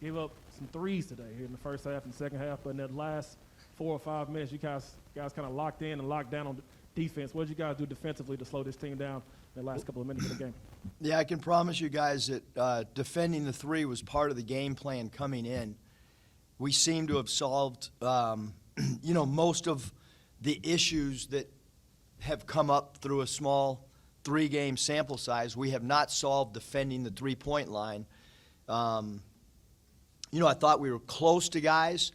gave up some threes today here in the first half and second half, but in that last 4 or 5 minutes, you guys kind of locked in and locked down on defense. What did you guys do defensively to slow this team down in the last couple of minutes of the game? Yeah, I can promise you guys that defending the three was part of the game plan coming in. We seem to have solved, most of the issues that have come up through a small 3-game sample size. We have not solved defending the three-point line. I thought we were close to guys,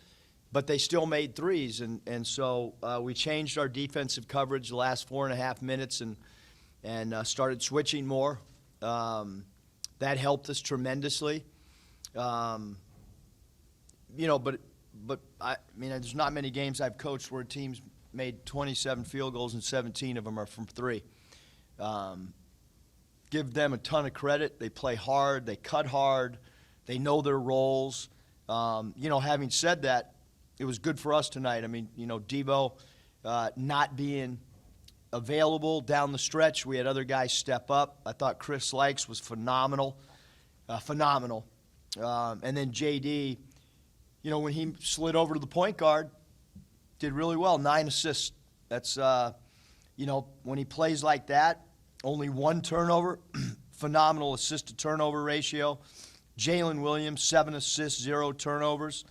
but they still made threes. And so we changed our defensive coverage the last 4.5 minutes and started switching more. That helped us tremendously. But there's not many games I've coached where teams made 27 field goals and 17 of them are from three. Give them a ton of credit. They play hard. They cut hard. They know their roles. Having said that, it was good for us tonight. Debo not being available down the stretch. We had other guys step up. I thought Chris Likes was phenomenal. And then J.D., when he slid over to the point guard, did really well, 9 assists. That's, when he plays like that, only 1 turnover, phenomenal assist-to-turnover ratio. Jalen Williams, 7 assists, 0 turnovers.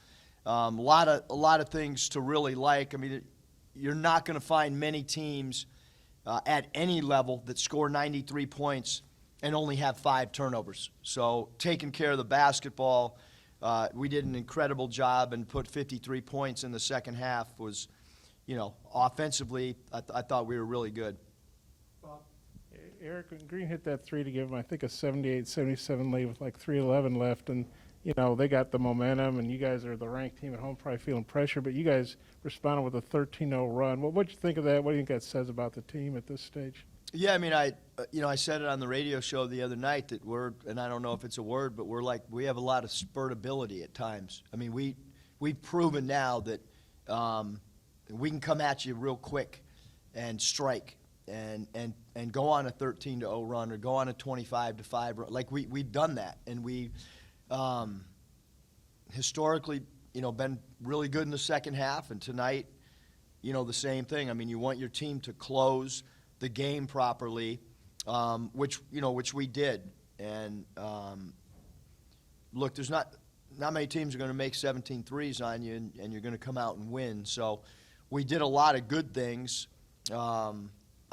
A lot of things to really like. You're not going to find many teams at any level that score 93 points and only have 5 turnovers. So taking care of the basketball, we did an incredible job and put 53 points in the second half. Was, offensively, I thought we were really good. Eric Green hit that three to give him, I think, a 78-77 lead with like 3:11 left, and they got the momentum, and you guys are the ranked team at home, probably feeling pressure, but you guys responded with a 13-0 run. What'd you think of that? What do you think that says about the team at this stage? Yeah, I said it on the radio show the other night that and I don't know if it's a word, but we have a lot of spurtability at times. We've proven now that we can come at you real quick and strike and go on a 13-0 run or go on a 25-5 run. Like we've done that, and we historically, been really good in the second half, and tonight, the same thing. You want your team to close the game properly, which we did. And look, there's not many teams are going to make 17 threes on you, and you're going to come out and win. So we did a lot of good things.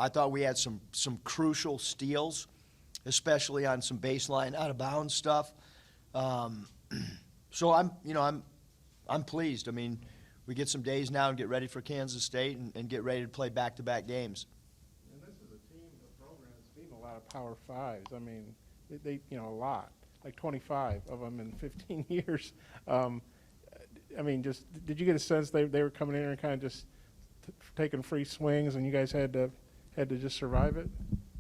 I thought we had some crucial steals, especially on some baseline out of bounds stuff. So I'm pleased. We get some days now and get ready for Kansas State and get ready to play back-to-back games. And this is a team, a program that's beaten a lot of Power Fives. They a lot, like 25 of them in 15 years. Did you get a sense they were coming in here and kind of just taking free swings, and you guys had to just survive it?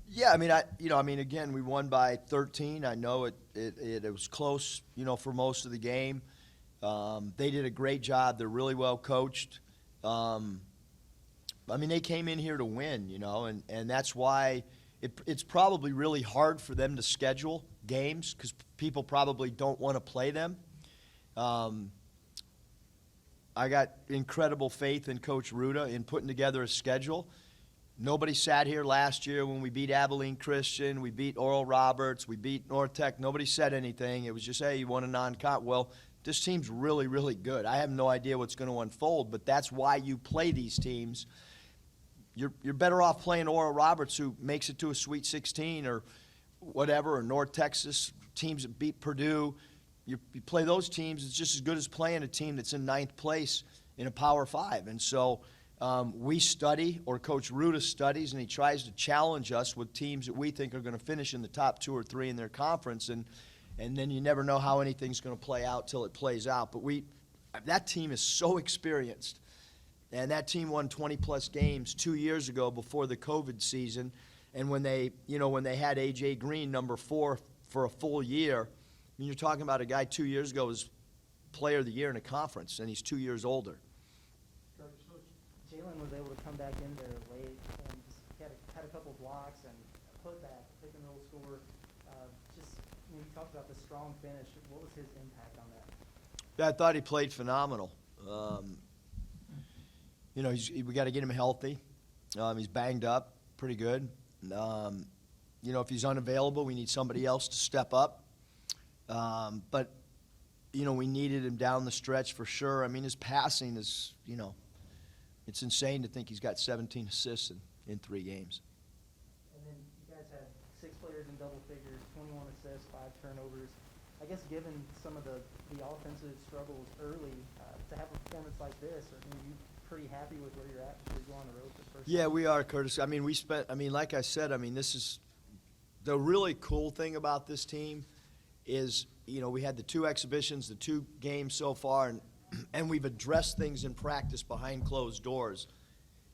Yeah, again, we won by 13. I know it was close, for most of the game. They did a great job. They're really well coached. They came in here to win, and that's why it's probably really hard for them to schedule games because people probably don't want to play them. I got incredible faith in Coach Ruda in putting together a schedule. Nobody sat here last year when we beat Abilene Christian, we beat Oral Roberts, we beat North Tech. Nobody said anything. It was just, hey, you won a non-con. Well, this team's really, really good. I have no idea what's going to unfold, but that's why you play these teams. You're better off playing Oral Roberts, who makes it to a Sweet 16 or whatever, or North Texas, teams that beat Purdue. You play those teams, it's just as good as playing a team that's in 9th place in a Power 5. And so we study, or Coach Ruda studies, and he tries to challenge us with teams that we think are going to finish in the top 2 or 3 in their conference. And then you never know how anything's going to play out till it plays out. But that team is so experienced. And that team won 20-plus games 2 years ago before the COVID season. And when they had A.J. Green, number 4, for a full year, you're talking about a guy 2 years ago was player of the year in a conference, and he's 2 years older. Coach, Jalen was able to come back in there late and just had a couple blocks and put back, pick and roll score. You talked about the strong finish. What was his impact on that? Yeah, I thought he played phenomenal. You know, we got to get him healthy. He's banged up pretty good. You know, if he's unavailable, we need somebody else to step up. But, you know, we needed him down the stretch for sure. I mean, his passing is, you know, it's insane to think he's got 17 assists in 3 games. And then you guys had 6 players in double figures, 21 assists, 5 turnovers. I guess given some of the offensive struggles early, to have a performance like this, are you pretty happy with where you're at before you go on the road for the first Yeah, time? we are, Curtis. I mean, like I said, I mean, this is the really cool thing about this team is, you know, we had the 2 exhibitions, the 2 games so far, and we've addressed things in practice behind closed doors,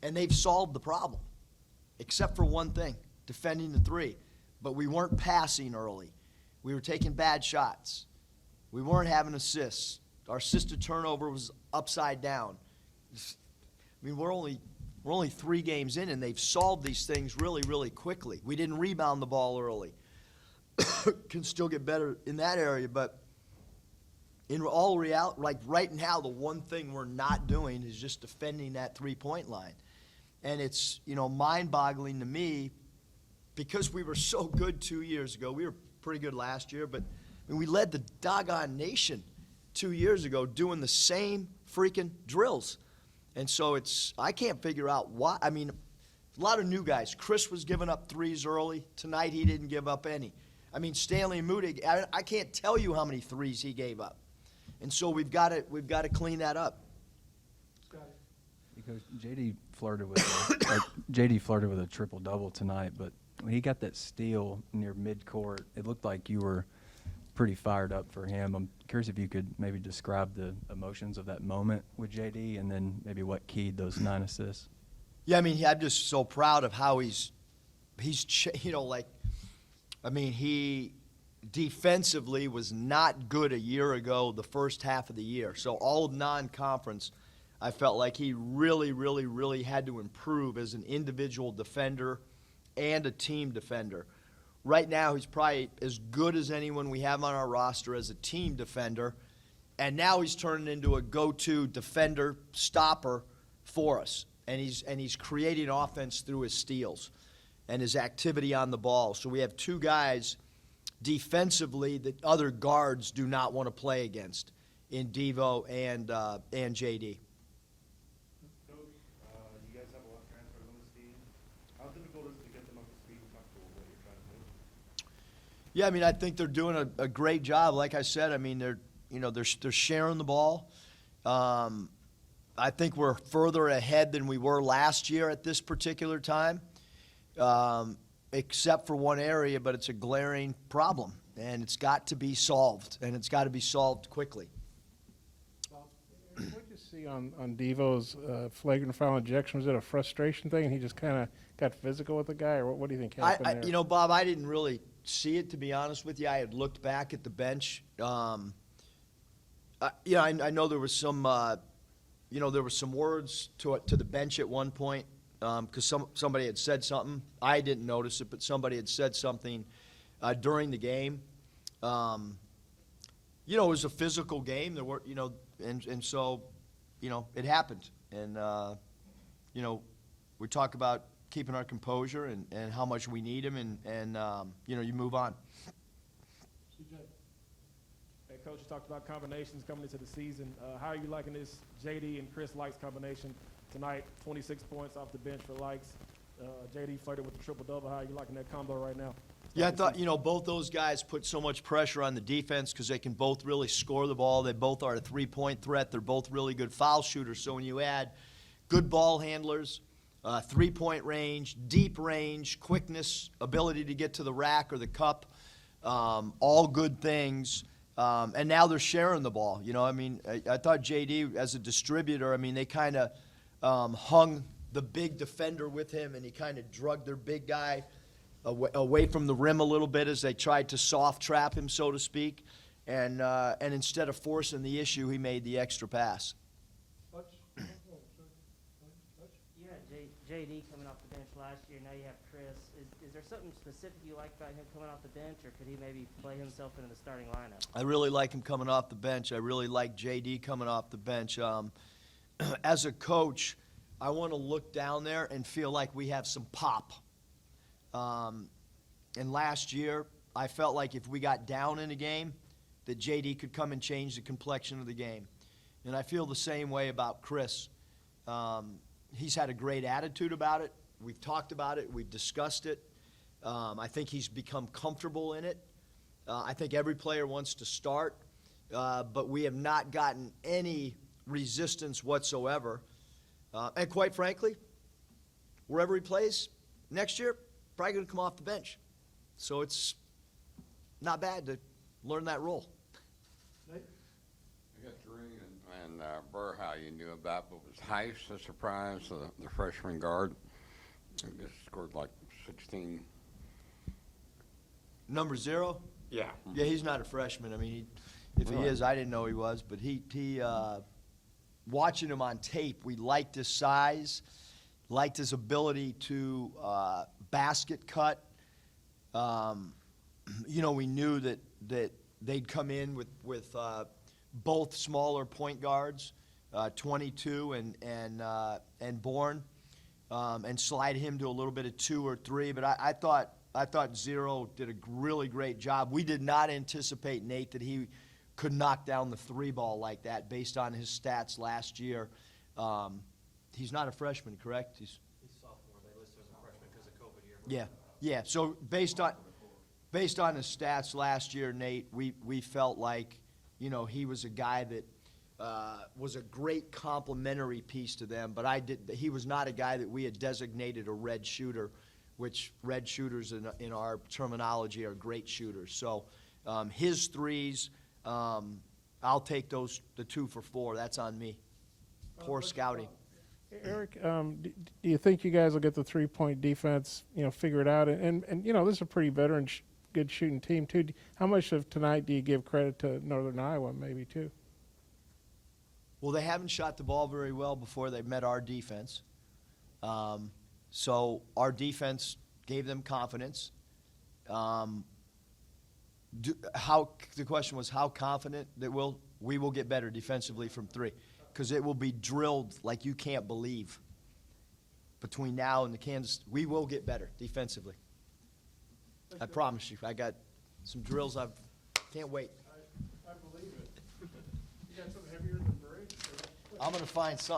and they've solved the problem, except for one thing, defending the 3. But we weren't passing early. We were taking bad shots. We weren't having assists. Our assist to turnover was upside down. I mean, we're only 3 games in, and they've solved these things really, really quickly. We didn't rebound the ball early. Can still get better in that area, but in all reality, like right now, the one thing we're not doing is just defending that 3-point line. And it's, you know, mind-boggling to me because we were so good 2 years ago. We were pretty good last year, but I mean, we led the doggone nation 2 years ago doing the same freaking drills. And so I can't figure out why. I mean, a lot of new guys. Chris was giving up 3s early. Tonight he didn't give up any. I mean, Stanley Moody, I can't tell you how many 3s he gave up. And so we've got to clean that up. Because JD flirted with a triple double tonight, but when he got that steal near midcourt, it looked like you were pretty fired up for him. I'm curious if you could maybe describe the emotions of that moment with JD, and then maybe what keyed those 9 assists. Yeah, I mean, I'm just so proud of how he's you know, like, I mean, he defensively was not good a year ago, the first half of the year. So all non-conference, I felt like he really, really, really had to improve as an individual defender and a team defender. Right now, he's probably as good as anyone we have on our roster as a team defender, and now he's turning into a go-to defender, stopper for us. And he's creating offense through his steals and his activity on the ball. So we have 2 guys defensively that other guards do not want to play against in Devo and JD. Coach, you guys have a lot of transfers on this team. How difficult is it to get them up to speed and comfortable with what you're trying to do? Yeah, I mean, I think they're doing a great job. Like I said, I mean, they're sharing the ball. I think we're further ahead than we were last year at this particular time, except for one area, but it's a glaring problem, and it's got to be solved, and it's got to be solved quickly. What did you see on Devo's flagrant foul injection? Was it a frustration thing, and he just kind of got physical with the guy, or what do you think happened there? You know, Bob, I didn't really see it, to be honest with you. I had looked back at the bench. I know there was some, there were some words to the bench at one point because somebody had said something. I didn't notice it, but somebody had said something during the game. It was a physical game. There were, and so, it happened. And, we talk about keeping our composure and how much we need him, and you move on. Hey, Coach, you talked about combinations coming into the season. How are you liking this JD and Chris Likes combination tonight? 26 points off the bench for Likes. JD flirted with the triple-double. How are you liking that combo right now? Yeah, I thought, both those guys put so much pressure on the defense because they can both really score the ball. They both are a three-point threat. They're both really good foul shooters. So when you add good ball handlers, three-point range, deep range, quickness, ability to get to the rack or the cup, all good things. And now they're sharing the ball. I thought JD, as a distributor, they kind of hung the big defender with him, and he kind of drugged their big guy away from the rim a little bit as they tried to soft trap him, so to speak. And instead of forcing the issue, he made the extra pass. You had JD coming off the bench last year. Now you have Chris. Is there something specific you like about him coming off the bench, or could he maybe play himself into the starting lineup? I really like him coming off the bench. I really like JD coming off the bench. As a coach, I want to look down there and feel like we have some pop. And last year, I felt like if we got down in a game, that JD could come and change the complexion of the game. And I feel the same way about Chris. He's had a great attitude about it. We've talked about it. We've discussed it. I think he's become comfortable in it. I think every player wants to start, but we have not gotten any resistance whatsoever. And quite frankly, wherever he plays next year, probably going to come off the bench. So it's not bad to learn that role. I guess Green and Burr, how you knew about, but was Heiss a surprise, the freshman guard? I guess scored like 16. Number 0? Yeah. Yeah, he's not a freshman. I mean, if he Right. is, I didn't know he was. But he watching him on tape, we liked his size, liked his ability to basket cut. You know, we knew that they'd come in with both smaller point guards, 22 and Bourne, and slide him to a little bit of 2 or 3. But I thought Zero did a really great job. We did not anticipate, Nate, that he could knock down the 3 ball like that based on his stats last year. He's not a freshman, correct? He's sophomore. They listed as a freshman because of COVID year. yeah. So based on his stats last year, Nate, we felt like, you know, he was a guy that was a great complementary piece to them. But he was not a guy that we had designated a red shooter, which red shooters in our terminology are great shooters. So his threes, I'll take those, the 2 for 4. That's on me. Poor scouting. Eric, do you think you guys will get the 3-point defense, figured out? And this is a pretty veteran, good shooting team, too. How much of tonight do you give credit to Northern Iowa, maybe, too? Well, they haven't shot the ball very well before they met our defense. So our defense gave them confidence. The question was how confident that we will get better defensively from 3, because it will be drilled like you can't believe. Between now and the Kansas, we will get better defensively. I promise you. I got some drills. I can't wait. I believe it. You got something heavier than brakes? I'm going to find something.